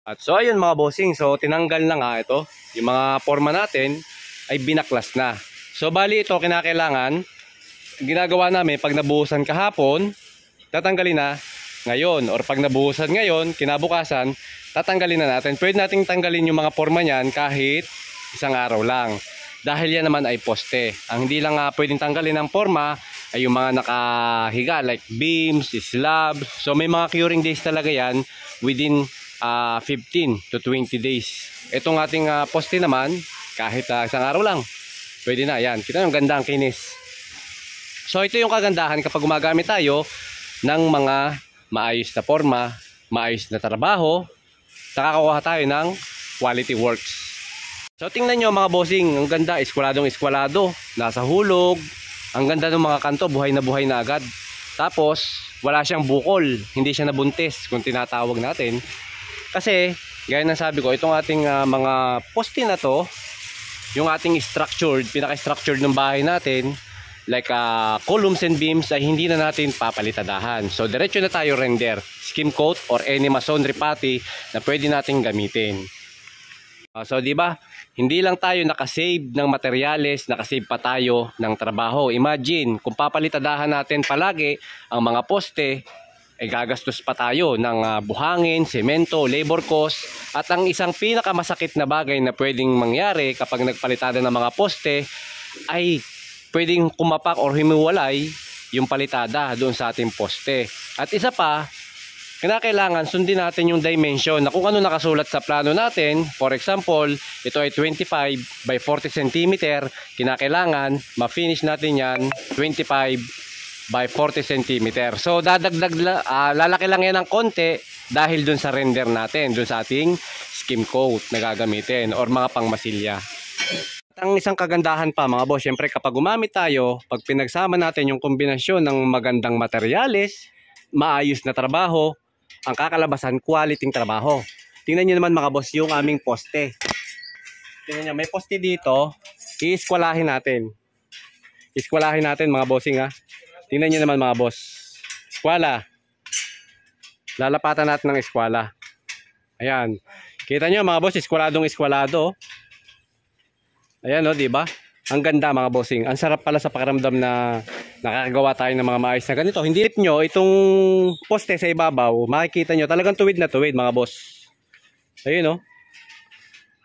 At so ayun mga bossing, so tinanggal na nga ito. Yung mga forma natin ay binaklas na. So bali ito kinakailangan, ginagawa namin pag nabuhusan kahapon, tatanggalin na ngayon. Or pag nabuhusan ngayon, kinabukasan, tatanggalin na natin. Pwede nating tanggalin yung mga forma niyan kahit isang araw lang. Dahil yan naman ay poste. Ang hindi lang pwedeng tanggalin ng forma ay yung mga nakahiga like beams, slab. So may mga curing days talaga yan within 15 to 20 days. Itong ating poste naman, kahit isang araw lang, pwede na. Yan, kita yung ganda ang kinis. So ito yung kagandahan kapag gumagamit tayo ng mga maayos na forma, maayos na trabaho, nakakakuha tayo ng quality works. So tingnan nyo mga bossing, ang ganda, eskwaladong eskwalado, nasa hulog, ang ganda ng mga kanto, buhay na agad. Tapos wala siyang bukol, hindi siya nabuntis kung tinatawag natin. Kasi, gaya ng sabi ko, itong ating mga poste na to, yung ating structured, pinaka-structured ng bahay natin, like columns and beams, ay hindi na natin papalitadahan. So, diretso na tayo render, skim coat, or any masonry putty na pwede natin gamitin. So, di ba? Hindi lang tayo nakasave ng materyales, nakasave pa tayo ng trabaho. Imagine, kung papalitadahan natin palagi ang mga poste, ay gagastos pa tayo ng buhangin, semento, labor cost. At ang isang pinakamasakit na bagay na pwedeng mangyari kapag nagpalitada ng mga poste ay pwedeng kumapak or himiwalay yung palitada doon sa ating poste. At isa pa, kinakailangan sundin natin yung dimension na kung ano nakasulat sa plano natin. For example, ito ay 25 by 40 cm. Kinakailangan ma-finish natin yan 25 by 40 cm. So lalaki lang yan ng konti dahil dun sa render natin, dun sa ating skim coat na gagamitin or mga pangmasilya. At ang isang kagandahan pa mga boss, syempre kapag gumamit tayo, pag pinagsama natin yung kombinasyon ng magandang materyales, maayos na trabaho, ang kakalabasan, quality trabaho. Tingnan nyo naman mga boss yung aming poste. Tingnan nyo, may poste dito, iiskwalahin natin. Iskwalahin natin mga bossing ha. Tingnan nyo naman mga boss. Eskwala. Lalapatan natin ng eskwala. Ayan. Kita nyo mga boss, eskwaladong eskwalado. Ayan o, diba? Ang ganda mga bossing. Ang sarap pala sa pakiramdam na nakakagawa tayo ng mga maayos na ganito. Hindi nyo, itong poste sa ibabaw, makikita nyo, talagang tuwid na tuwid mga boss. Ayun o.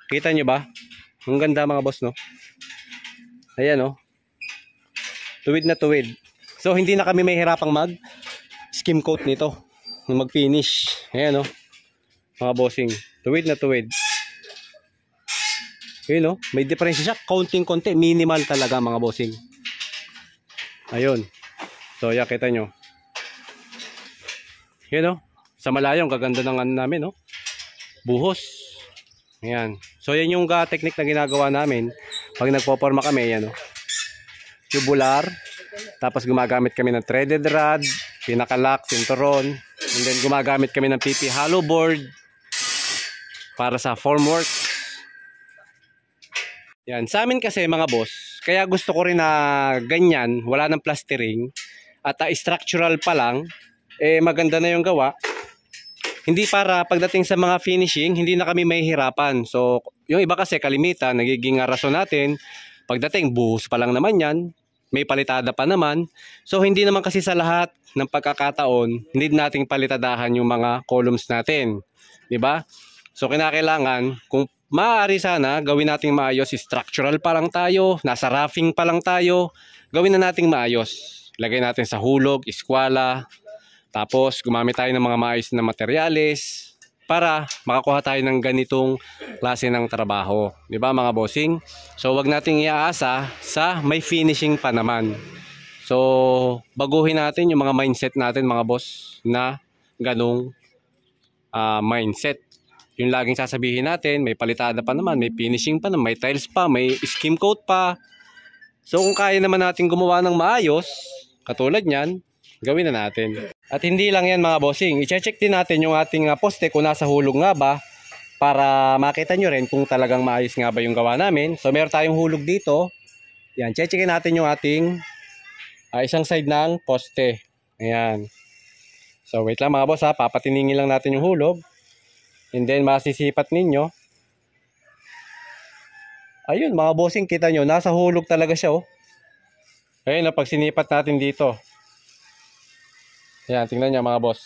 Kita nyo ba? Ang ganda mga boss no. Ayan o. Tuwid na tuwid. So hindi na kami may hirapang mag skim coat nito, mag finish. Ayan o, mga bossing, tuwid na tuwid. Ayan o, may diferensya siya, konting-konti, minimal talaga mga bossing. Ayun. So yeah, kita nyo. Ayan o, sa malayong kaganda ng ano namin o, buhos. Ayan. So yan yung technique na ginagawa namin pag nagpoporma kami. Ayan o, tubular. Tapos gumagamit kami ng threaded rod, pinaka-lock, sinturon, and then gumagamit kami ng PP hollow board para sa formwork. Yan, sa amin kasi mga boss, kaya gusto ko rin na ganyan, wala ng plastering at structural pa lang, maganda na yung gawa. Hindi para pagdating sa mga finishing, hindi na kami mahihirapan. So, yung iba kasi kalimitan, nagiging rason natin, pagdating buhos pa lang naman yan, may palitada pa naman. So hindi naman kasi sa lahat ng pagkakataon hindi nating palitadahan yung mga columns natin, di ba? So kinakailangan kung maaari sana gawin nating maayos, structural pa lang tayo, nasa roughing pa lang tayo, gawin na nating maayos. Lagay natin sa hulog, eskwala, tapos gumamit tayo ng mga maayos na materyales para makakuha tayo ng ganitong klase ng trabaho. Di ba mga bossing? So wag nating iaasa sa may finishing pa naman. So baguhin natin yung mga mindset natin mga boss na ganong mindset. Yung laging sasabihin natin, may palitada pa naman, may finishing pa naman, may tiles pa, may skim coat pa. So kung kaya naman natin gumawa ng maayos, katulad nyan, gawin na natin. At hindi lang yan mga bossing, i-check din natin yung ating poste kung nasa hulog nga ba para makita nyo rin kung talagang maayos nga ba yung gawa namin. So meron tayong hulog dito. Yan, checkin natin yung ating isang side ng poste. Ayan. So wait lang mga boss ha, papatiningin lang natin yung hulog. And then masisipat ninyo. Ayun mga bossing, kita nyo, nasa hulog talaga siya oh. Ayun, pag sinipat natin dito. Ayan, tingnan nyo mga boss.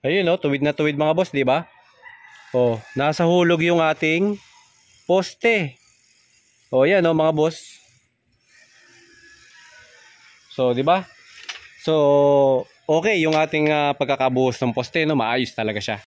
Ayun oh, tuwid na tuwid mga boss, di ba? Oh, nasa hulog yung ating poste. Oh, yan oh mga boss. So, di ba? So, okay yung ating pagkakabuhos ng poste, no, maayos talaga siya.